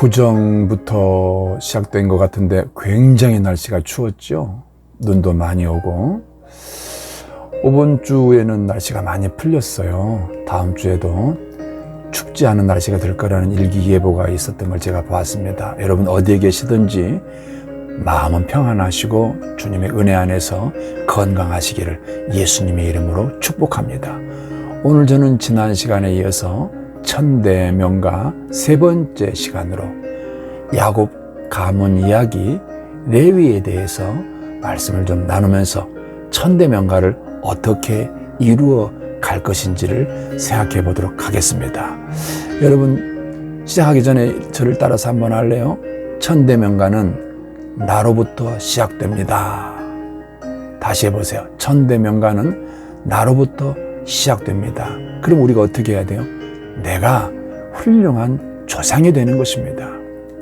고정부터 시작된 것 같은데 굉장히 날씨가 추웠죠. 눈도 많이 오고, 이번 주에는 날씨가 많이 풀렸어요. 다음 주에도 춥지 않은 날씨가 될 거라는 일기예보가 있었던 걸 제가 보았습니다. 여러분 어디에 계시든지 마음은 평안하시고 주님의 은혜 안에서 건강하시기를 예수님의 이름으로 축복합니다. 오늘 저는 지난 시간에 이어서 천대명가 세 번째 시간으로 야곱 가문 이야기 레위에 대해서 말씀을 좀 나누면서 천대명가를 어떻게 이루어 갈 것인지를 생각해 보도록 하겠습니다. 여러분 시작하기 전에 저를 따라서 한번 할래요? 천대명가는 나로부터 시작됩니다. 다시 해보세요. 천대명가는 나로부터 시작됩니다. 그럼 우리가 어떻게 해야 돼요? 내가 훌륭한 조상이 되는 것입니다.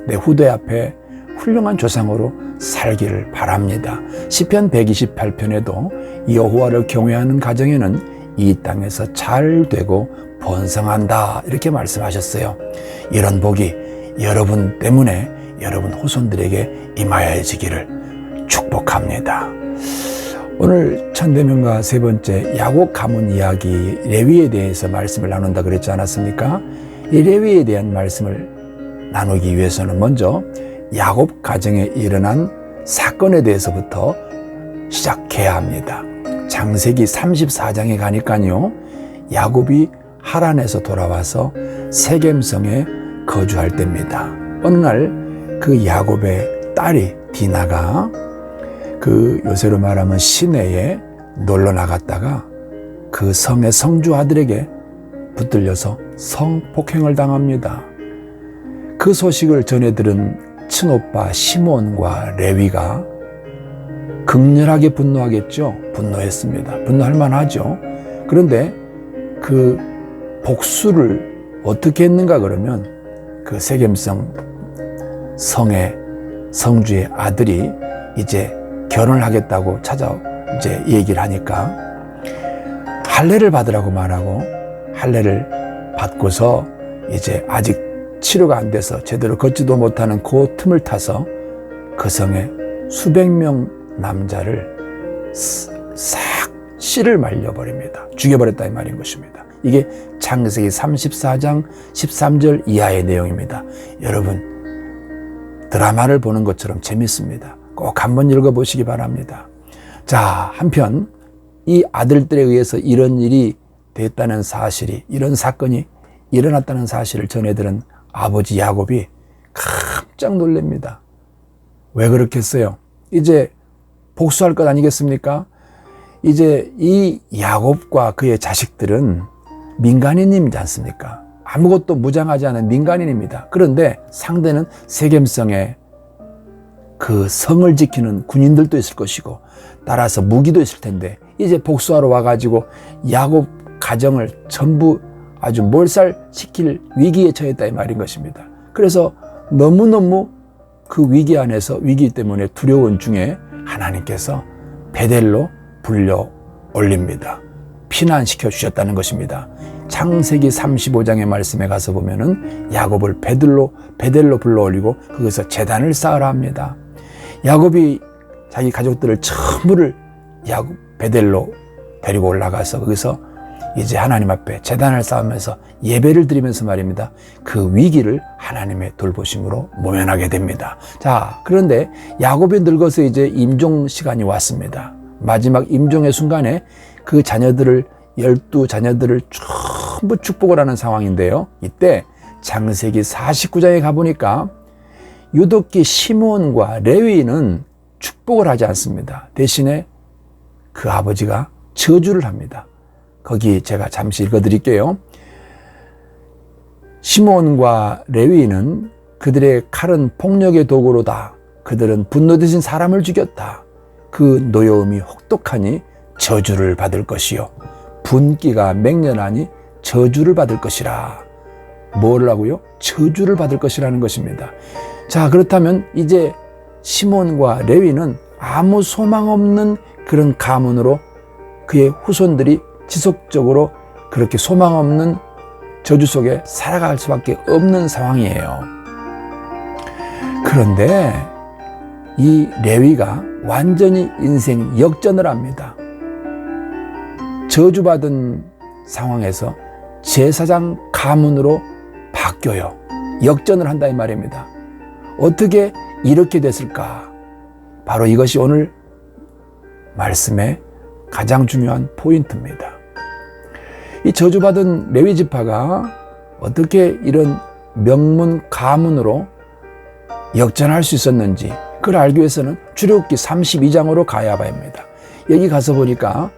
내 후대 앞에 훌륭한 조상으로 살기를 바랍니다. 시편 128편에도 여호와를 경외하는 가정에는 이 땅에서 잘 되고 번성한다 이렇게 말씀하셨어요. 이런 복이 여러분 때문에 여러분 후손들에게 임하여지기를 축복합니다. 오늘 천대명가 세 번째 야곱 가문 이야기 레위에 대해서 말씀을 나눈다 그랬지 않았습니까? 이 레위에 대한 말씀을 나누기 위해서는 먼저 야곱 가정에 일어난 사건에 대해서부터 시작해야 합니다. 창세기 34장에 가니까요, 야곱이 하란에서 돌아와서 세겜성에 거주할 때입니다. 어느 날 그 야곱의 딸이 디나가 그 요새로 말하면 시내에 놀러 나갔다가 그 성의 성주 아들에게 붙들려서 성폭행을 당합니다. 그 소식을 전해 들은 친오빠 시몬과 레위가 극렬하게 분노하겠죠. 분노했습니다. 분노할 만하죠. 그런데 그 복수를 어떻게 했는가 그러면 그 세겜성 성의 성주의 아들이 이제 결혼을 하겠다고 이제 얘기를 하니까 할례를 받으라고 말하고 할례를 받고서 이제 아직 치료가 안 돼서 제대로 걷지도 못하는 그 틈을 타서 그 성에 수백 명 남자를 싹 씨를 말려버립니다. 죽여버렸다 이 말인 것입니다. 이게 창세기 34장 13절 이하의 내용입니다. 여러분 드라마를 보는 것처럼 재밌습니다. 꼭 한번 읽어보시기 바랍니다. 자, 한편 이 아들들에 의해서 이런 일이 됐다는 사실이, 이런 사건이 일어났다는 사실을 전해들은 아버지 야곱이 깜짝 놀랍니다. 왜 그렇겠어요? 이제 복수할 것 아니겠습니까? 이제 이 야곱과 그의 자식들은 민간인이지 않습니까? 아무것도 무장하지 않은 민간인입니다. 그런데 상대는 세겜성에 그 성을 지키는 군인들도 있을 것이고 따라서 무기도 있을 텐데 이제 복수하러 와가지고 야곱 가정을 전부 아주 몰살시킬 위기에 처했다 이 말인 것입니다. 그래서 너무너무 그 위기 안에서 위기 때문에 두려운 중에 하나님께서 베델로 불러 올립니다. 피난시켜 주셨다는 것입니다. 창세기 35장의 말씀에 가서 보면은 야곱을 베델로 불러 올리고 거기서 제단을 쌓으라 합니다. 야곱이 자기 가족들을 전부를 베델로 데리고 올라가서 거기서 이제 하나님 앞에 제단을 쌓으면서 예배를 드리면서 말입니다. 그 위기를 하나님의 돌보심으로 모면하게 됩니다. 자, 그런데 야곱이 늙어서 이제 임종 시간이 왔습니다. 마지막 임종의 순간에 그 자녀들을 12자녀들을 전부 축복을 하는 상황인데요. 이때 창세기 49장에 가보니까 유독히 시몬과 레위는 축복을 하지 않습니다. 대신에 그 아버지가 저주를 합니다. 거기 제가 잠시 읽어드릴게요. 시몬과 레위는 그들의 칼은 폭력의 도구로다. 그들은 분노 대신 사람을 죽였다. 그 노여움이 혹독하니 저주를 받을 것이요 분기가 맹렬하니 저주를 받을 것이라. 뭐라고요? 저주를 받을 것이라는 것입니다. 자, 그렇다면 이제 시몬과 레위는 아무 소망 없는 그런 가문으로 그의 후손들이 지속적으로 그렇게 소망 없는 저주 속에 살아갈 수밖에 없는 상황이에요. 그런데 이 레위가 완전히 인생 역전을 합니다. 저주받은 상황에서 제사장 가문으로 바뀌어요. 역전을 한다 이 말입니다. 어떻게 이렇게 됐을까? 바로 이것이 오늘 말씀의 가장 중요한 포인트입니다. 이 저주받은 레위 지파가 어떻게 이런 명문 가문으로 역전할 수 있었는지 그걸 알기 위해서는 출애굽기 32장으로 가야 합니다. 여기 가서 보니까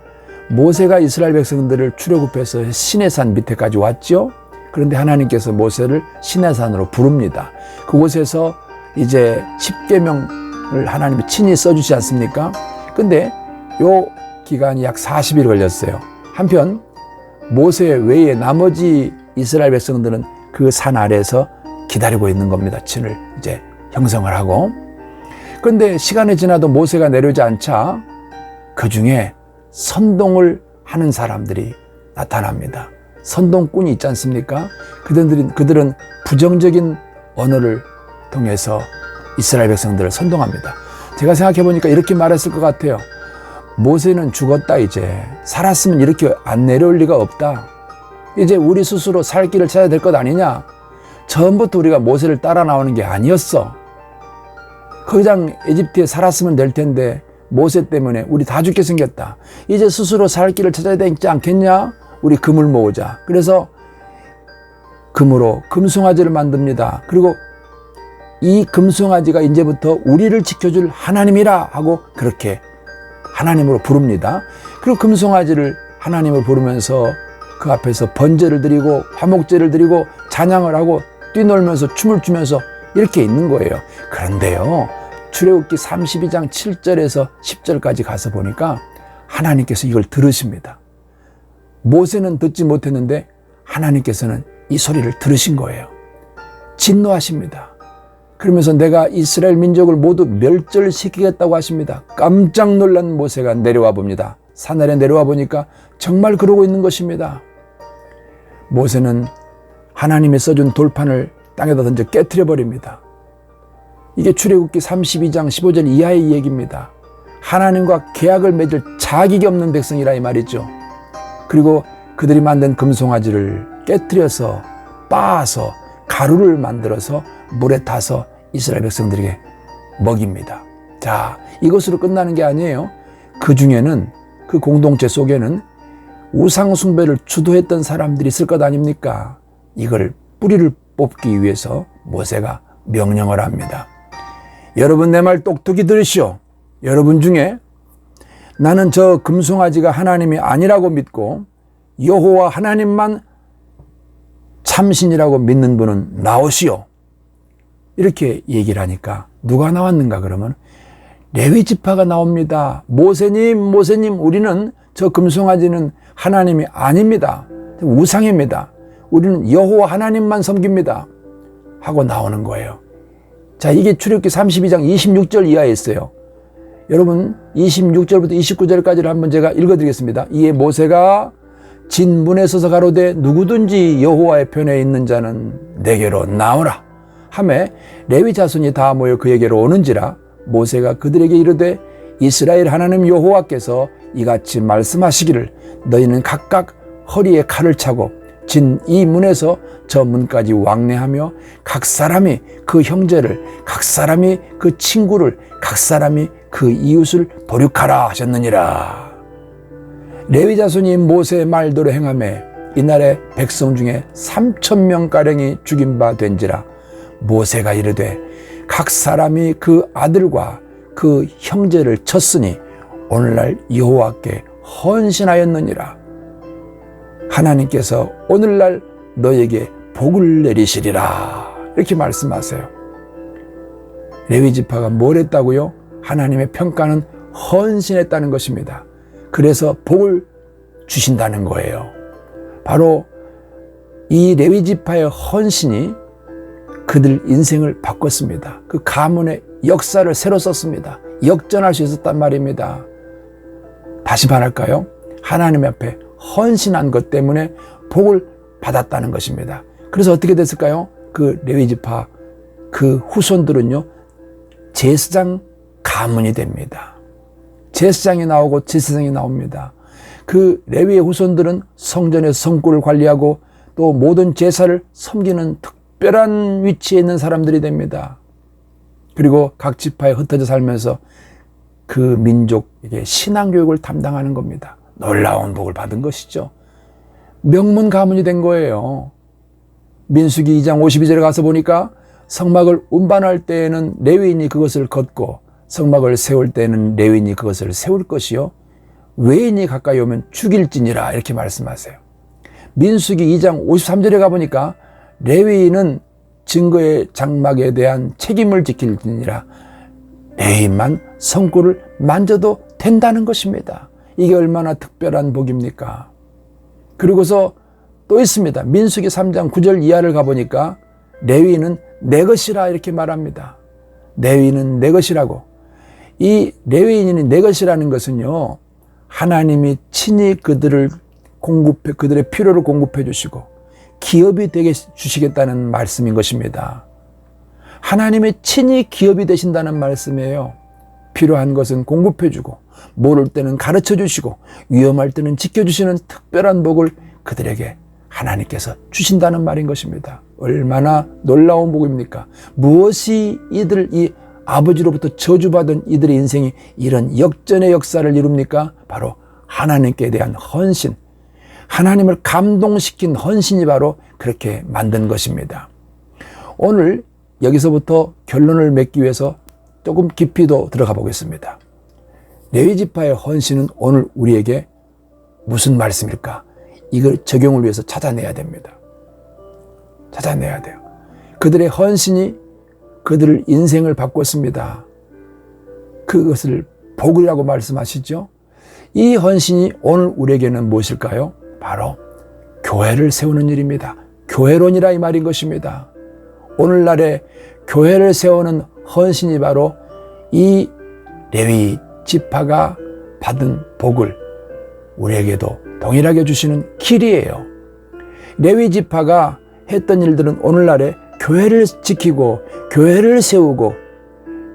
모세가 이스라엘 백성들을 출애굽해서 시내산 밑에까지 왔죠. 그런데 하나님께서 모세를 시내산으로 부릅니다. 그곳에서 이제 10계명을 하나님이 친히 써주지 않습니까? 근데 요 기간이 약 40일 걸렸어요. 한편 모세 외에 나머지 이스라엘 백성들은 그 산 아래에서 기다리고 있는 겁니다. 친을 이제 형성을 하고. 그런데 시간이 지나도 모세가 내려오지 않자 그 중에 선동을 하는 사람들이 나타납니다. 선동꾼이 있지 않습니까? 그들은 부정적인 언어를 통해서 이스라엘 백성들을 선동합니다. 제가 생각해 보니까 이렇게 말했을 것 같아요. 모세는 죽었다 이제. 살았으면 이렇게 안 내려올 리가 없다. 이제 우리 스스로 살 길을 찾아야 될 것 아니냐. 처음부터 우리가 모세를 따라 나오는 게 아니었어. 그냥 에집트에 살았으면 될 텐데 모세 때문에 우리 다 죽게 생겼다. 이제 스스로 살 길을 찾아야 되지 않겠냐? 우리 금을 모으자. 그래서 금으로 금송아지를 만듭니다. 그리고 이 금송아지가 이제부터 우리를 지켜줄 하나님이라 하고 그렇게 하나님으로 부릅니다. 그리고 금송아지를 하나님을 부르면서 그 앞에서 번제를 드리고 화목제를 드리고 찬양을 하고 뛰놀면서 춤을 추면서 이렇게 있는 거예요. 그런데요, 출애굽기 32장 7절에서 10절까지 가서 보니까 하나님께서 이걸 들으십니다. 모세는 듣지 못했는데 하나님께서는 이 소리를 들으신 거예요. 진노하십니다. 그러면서 내가 이스라엘 민족을 모두 멸절시키겠다고 하십니다. 깜짝 놀란 모세가 내려와 봅니다. 산 아래 내려와 보니까 정말 그러고 있는 것입니다. 모세는 하나님이 써준 돌판을 땅에다 던져 깨트려 버립니다. 이게 출애굽기 32장 15절 이하의 얘기입니다. 하나님과 계약을 맺을 자격이 없는 백성이라 이 말이죠. 그리고 그들이 만든 금송아지를 깨트려서 빻아서 가루를 만들어서 물에 타서 이스라엘 백성들에게 먹입니다. 자, 이것으로 끝나는 게 아니에요. 그 중에는, 그 공동체 속에는 우상 숭배를 주도했던 사람들이 있을 것 아닙니까? 이걸 뿌리를 뽑기 위해서 모세가 명령을 합니다. 여러분 내 말 똑똑히 들으시오. 여러분 중에 나는 저 금송아지가 하나님이 아니라고 믿고 여호와 하나님만 참신이라고 믿는 분은 나오시오. 이렇게 얘기를 하니까 누가 나왔는가 그러면 레위 지파가 나옵니다. 모세님 우리는 저 금송아지는 하나님이 아닙니다. 우상입니다. 우리는 여호와 하나님만 섬깁니다. 하고 나오는 거예요. 자, 이게 출애굽기 32장 26절 이하에 있어요. 여러분 26절부터 29절까지를 한번 제가 읽어드리겠습니다. 이에 모세가 진문에 서서 가로되 누구든지 여호와의 편에 있는 자는 내게로 나오라 하매 레위 자손이 다 모여 그에게로 오는지라 모세가 그들에게 이르되 이스라엘 하나님 여호와께서 이같이 말씀하시기를 너희는 각각 허리에 칼을 차고 진 이 문에서 저 문까지 왕래하며 각 사람이 그 형제를, 각 사람이 그 친구를, 각 사람이 그 이웃을 도륙하라 하셨느니라. 레위 자손이 모세의 말대로 행하매 이날에 백성 중에 3,000명가량이 죽인 바 된지라. 모세가 이르되 각 사람이 그 아들과 그 형제를 쳤으니 오늘날 여호와께 헌신하였느니라. 하나님께서 오늘날 너에게 복을 내리시리라. 이렇게 말씀하세요. 레위 지파가 뭘 했다고요? 하나님의 평가는 헌신했다는 것입니다. 그래서 복을 주신다는 거예요. 바로 이 레위 지파의 헌신이 그들 인생을 바꿨습니다. 그 가문의 역사를 새로 썼습니다. 역전할 수 있었단 말입니다. 다시 말할까요? 하나님 앞에 헌신한 것 때문에 복을 받았다는 것입니다. 그래서 어떻게 됐을까요? 그 레위 지파 그 후손들은요 제사장 가문이 됩니다. 제사장이 나오고 제사장이 나옵니다. 그 레위의 후손들은 성전의 성구를 관리하고 또 모든 제사를 섬기는 특별한 위치에 있는 사람들이 됩니다. 그리고 각 지파에 흩어져 살면서 그 민족에게 신앙교육을 담당하는 겁니다. 놀라운 복을 받은 것이죠. 명문 가문이 된 거예요. 민수기 2장 52절에 가서 보니까 성막을 운반할 때에는 레위인이 그것을 걷고 성막을 세울 때에는 레위인이 그것을 세울 것이요 외인이 가까이 오면 죽일지니라 이렇게 말씀하세요. 민수기 2장 53절에 가보니까 레위인은 증거의 장막에 대한 책임을 지킬지니라 레위인만 성구를 만져도 된다는 것입니다. 이게 얼마나 특별한 복입니까? 그리고서 또 있습니다. 민수기 3장 9절 이하를 가보니까 레위인은 내 것이라 이렇게 말합니다. 레위인은 내 것이라고. 이 레위인이 내 것이라는 것은요, 하나님이 친히 그들을 공급해, 그들의 필요를 공급해 주시고 기업이 되게 주시겠다는 말씀인 것입니다. 하나님이 친히 기업이 되신다는 말씀이에요. 필요한 것은 공급해 주고 모를 때는 가르쳐 주시고 위험할 때는 지켜주시는 특별한 복을 그들에게 하나님께서 주신다는 말인 것입니다. 얼마나 놀라운 복입니까? 무엇이 이 아버지로부터 저주받은 이들의 인생이 이런 역전의 역사를 이룹니까? 바로 하나님께 대한 헌신, 하나님을 감동시킨 헌신이 바로 그렇게 만든 것입니다. 오늘 여기서부터 결론을 맺기 위해서 조금 깊이 더 들어가 보겠습니다. 레위지파의 헌신은 오늘 우리에게 무슨 말씀일까? 이걸 적용을 위해서 찾아내야 됩니다. 찾아내야 돼요. 그들의 헌신이 그들의 인생을 바꿨습니다. 그것을 복이라고 말씀하시죠. 이 헌신이 오늘 우리에게는 무엇일까요? 바로 교회를 세우는 일입니다. 교회론이라 이 말인 것입니다. 오늘날의 교회를 세우는 헌신이 바로 이 레위 지파가 받은 복을 우리에게도 동일하게 주시는 길이에요. 레위 지파가 했던 일들은 오늘날에 교회를 지키고 교회를 세우고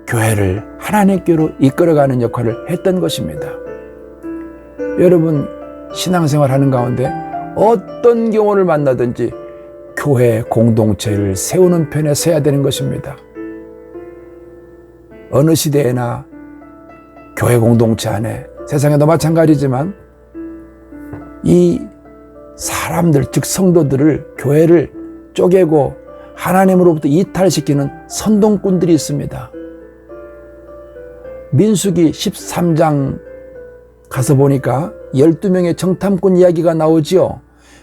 교회를 하나님께로 이끌어가는 역할을 했던 것입니다. 여러분 신앙생활 하는 가운데 어떤 경우를 만나든지 교회 공동체를 세우는 편에 서야 되는 것입니다. 어느 시대에나 교회 공동체 안에 세상에도 마찬가지지만 이 사람들 즉 성도들을 교회를 쪼개고 하나님으로부터 이탈시키는 선동꾼들이 있습니다. 민수기 13장 가서 보니까 12명의 정탐꾼 이야기가 나오지요.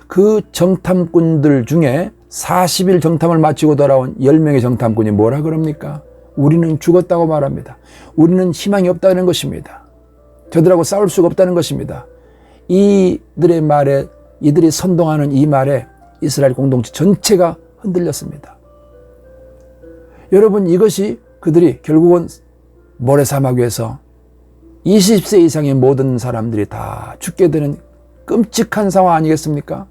그 정탐꾼들 중에 40일 정탐을 마치고 돌아온 10명의 정탐꾼이 뭐라 그럽니까? 우리는 죽었다고 말합니다. 우리는 희망이 없다는 것입니다. 저들하고 싸울 수가 없다는 것입니다. 이들의 말에, 이들이 선동하는 이 말에 이스라엘 공동체 전체가 흔들렸습니다. 여러분 이것이 그들이 결국은 모래사막 위에서 20세 이상의 모든 사람들이 다 죽게 되는 끔찍한 상황 아니겠습니까?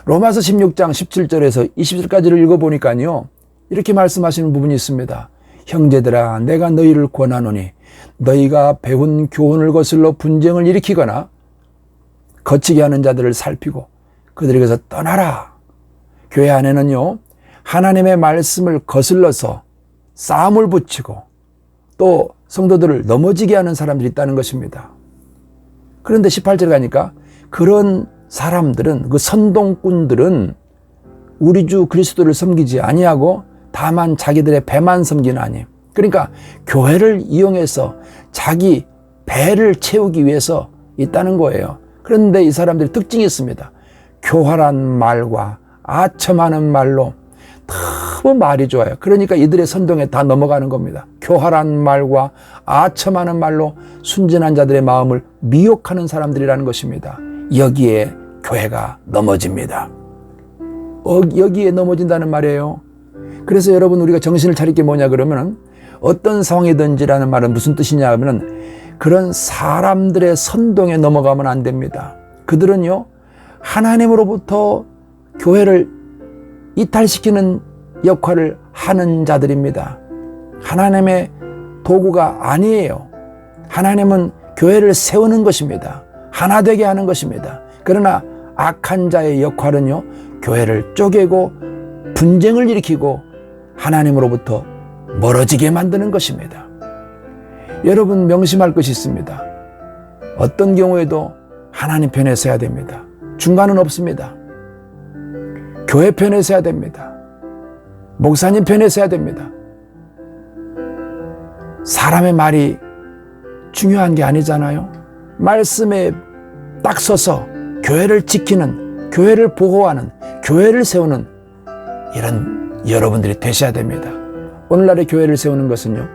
로마서 16장 17절에서 20절까지를 읽어보니까요. 이렇게 말씀하시는 부분이 있습니다. 형제들아 내가 너희를 권하노니 너희가 배운 교훈을 거슬러 분쟁을 일으키거나 거치게 하는 자들을 살피고 그들에게서 떠나라. 교회 안에는요. 하나님의 말씀을 거슬러서 싸움을 붙이고 또 성도들을 넘어지게 하는 사람들이 있다는 것입니다. 그런데 18절에 가니까 그런 사람들은 그 선동꾼들은 우리 주 그리스도를 섬기지 아니하고 다만 자기들의 배만 섬기나니 그러니까 교회를 이용해서 자기 배를 채우기 위해서 있다는 거예요. 그런데 이 사람들의 특징이 있습니다. 교활한 말과 아첨하는 말로 너무 말이 좋아요. 그러니까 이들의 선동에 다 넘어가는 겁니다. 교활한 말과 아첨하는 말로 순진한 자들의 마음을 미혹하는 사람들이라는 것입니다. 여기에 교회가 넘어집니다. 여기에 넘어진다는 말이에요. 그래서 여러분 우리가 정신을 차릴 게 뭐냐 그러면 어떤 상황이든지라는 말은 무슨 뜻이냐 하면 그런 사람들의 선동에 넘어가면 안 됩니다. 그들은요 하나님으로부터 교회를 이탈시키는 역할을 하는 자들입니다. 하나님의 도구가 아니에요. 하나님은 교회를 세우는 것입니다. 하나 되게 하는 것입니다. 그러나 악한 자의 역할은요, 교회를 쪼개고 분쟁을 일으키고 하나님으로부터 멀어지게 만드는 것입니다. 여러분 명심할 것이 있습니다. 어떤 경우에도 하나님 편에 서야 됩니다. 중간은 없습니다. 교회 편에 서야 됩니다. 목사님 편에 서야 됩니다. 사람의 말이 중요한 게 아니잖아요. 말씀에 딱 서서 교회를 지키는, 교회를 보호하는, 교회를 세우는 이런 여러분들이 되셔야 됩니다. 오늘날의 교회를 세우는 것은요,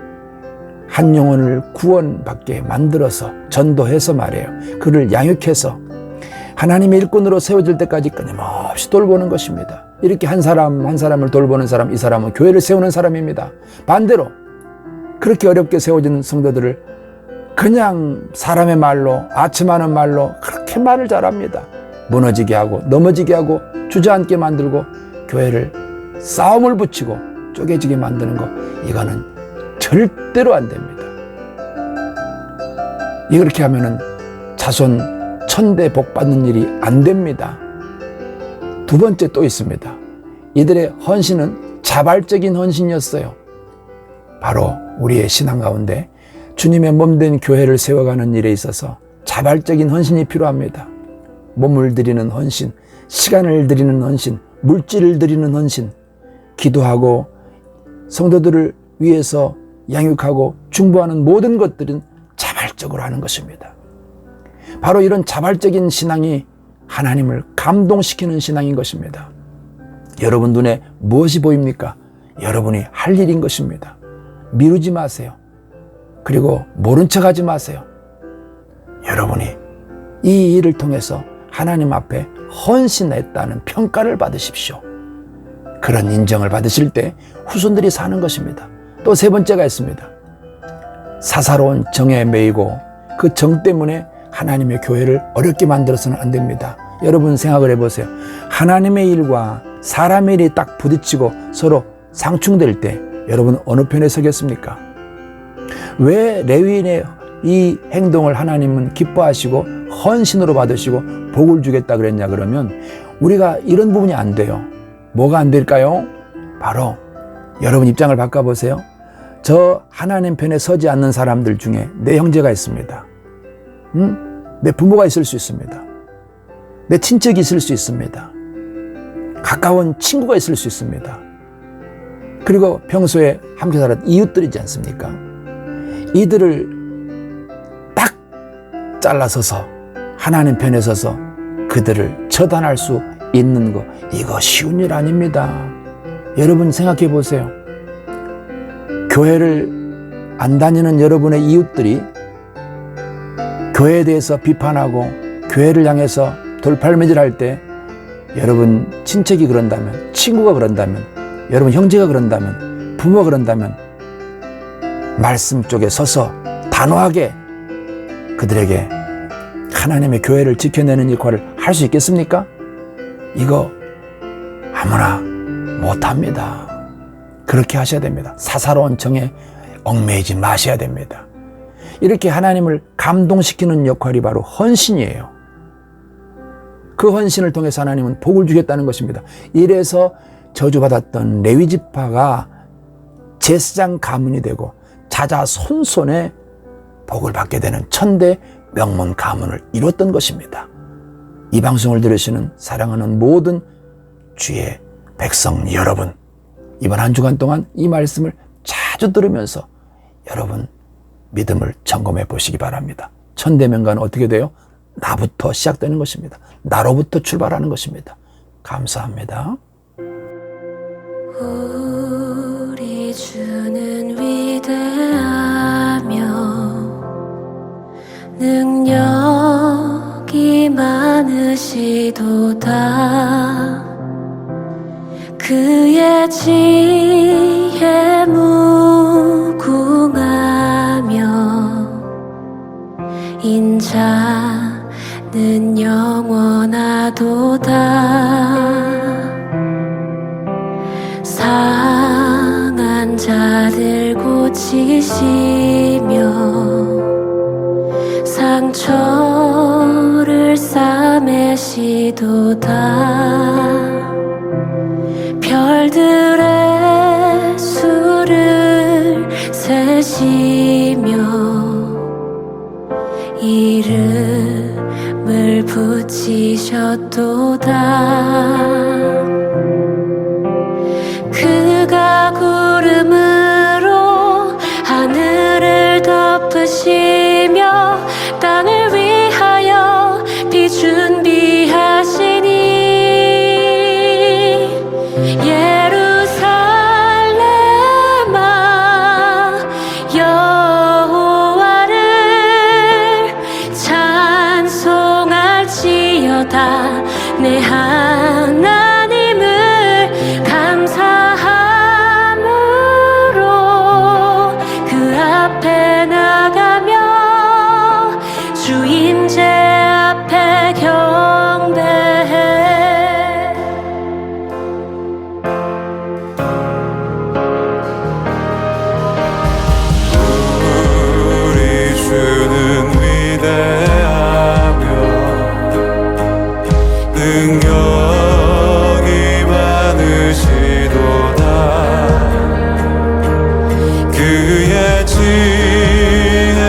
한 영혼을 구원받게 만들어서 전도해서 말이에요. 그를 양육해서 하나님의 일꾼으로 세워질 때까지 끊임없이 돌보는 것입니다. 이렇게 한 사람 한 사람을 돌보는 사람, 이 사람은 교회를 세우는 사람입니다. 반대로 그렇게 어렵게 세워진 성도들을 그냥 사람의 말로, 아첨하는 말로 그렇게 말을 잘합니다. 무너지게 하고 넘어지게 하고 주저앉게 만들고 교회를 싸움을 붙이고 쪼개지게 만드는 거, 이거는 절대로 안 됩니다. 이렇게 하면은 자손 천대 복 받는 일이 안 됩니다. 두 번째 또 있습니다. 이들의 헌신은 자발적인 헌신이었어요. 바로 우리의 신앙 가운데 주님의 몸된 교회를 세워가는 일에 있어서 자발적인 헌신이 필요합니다. 몸을 드리는 헌신, 시간을 드리는 헌신, 물질을 드리는 헌신, 기도하고 성도들을 위해서 양육하고 중보하는 모든 것들은 자발적으로 하는 것입니다. 바로 이런 자발적인 신앙이 하나님을 감동시키는 신앙인 것입니다. 여러분 눈에 무엇이 보입니까? 여러분이 할 일인 것입니다. 미루지 마세요. 그리고 모른 척 하지 마세요. 여러분이 이 일을 통해서 하나님 앞에 헌신했다는 평가를 받으십시오. 그런 인정을 받으실 때 후손들이 사는 것입니다. 또 세 번째가 있습니다. 사사로운 정에 매이고 그 정 때문에 하나님의 교회를 어렵게 만들어서는 안 됩니다. 여러분 생각을 해보세요. 하나님의 일과 사람의 일이 딱 부딪히고 서로 상충될 때 여러분 어느 편에 서겠습니까? 왜 레위인의 이 행동을 하나님은 기뻐하시고 헌신으로 받으시고 복을 주겠다 그랬냐 그러면 우리가 이런 부분이 안 돼요. 뭐가 안 될까요? 바로 여러분 입장을 바꿔보세요. 저 하나님 편에 서지 않는 사람들 중에 내 형제가 있습니다. 내 부모가 있을 수 있습니다. 내 친척이 있을 수 있습니다. 가까운 친구가 있을 수 있습니다. 그리고 평소에 함께 살았던 이웃들이지 않습니까? 이들을 딱 잘라서서 하나님 편에 서서 그들을 처단할 수 있는 거, 이거 쉬운 일 아닙니다. 여러분 생각해 보세요. 교회를 안 다니는 여러분의 이웃들이 교회에 대해서 비판하고 교회를 향해서 돌팔매질할 때 여러분 친척이 그런다면, 친구가 그런다면, 여러분 형제가 그런다면, 부모가 그런다면 말씀 쪽에 서서 단호하게 그들에게 하나님의 교회를 지켜내는 역할을 할 수 있겠습니까? 이거 아무나 못합니다. 그렇게 하셔야 됩니다. 사사로운 정에 얽매이지 마셔야 됩니다. 이렇게 하나님을 감동시키는 역할이 바로 헌신이에요. 그 헌신을 통해서 하나님은 복을 주겠다는 것입니다. 이래서 저주받았던 레위 지파가 제사장 가문이 되고 자자손손의 복을 받게 되는 천대 명문 가문을 이뤘던 것입니다. 이 방송을 들으시는 사랑하는 모든 주의 백성 여러분, 이번 한 주간 동안 이 말씀을 자주 들으면서 여러분 믿음을 점검해 보시기 바랍니다. 천대명가는 어떻게 돼요? 나부터 시작되는 것입니다. 나로부터 출발하는 것입니다. 감사합니다. 우리 주는 위대하며 능력이 많으시도다. 그의 지혜 무궁하며 인자는 영원하도다. 상한 자들 고치시 밤의시도다 별들의 수를 세시며 이름을 붙이셨도다 그가 구름으로 하늘을 덮으시며 땅을 위하여 비 준비하시니 예루살렘아 여호와를 찬송할지어다 내 하나님을 감사함으로 그 앞에 나가며 주 임재 앞에 경배해 우리 주는 위대하며 능력이 많으시도다 그의 지혜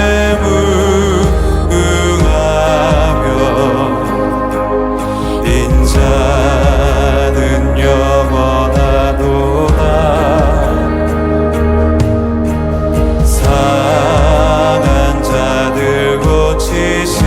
무궁하며 인자는 영원하도다 상한 자들 고치시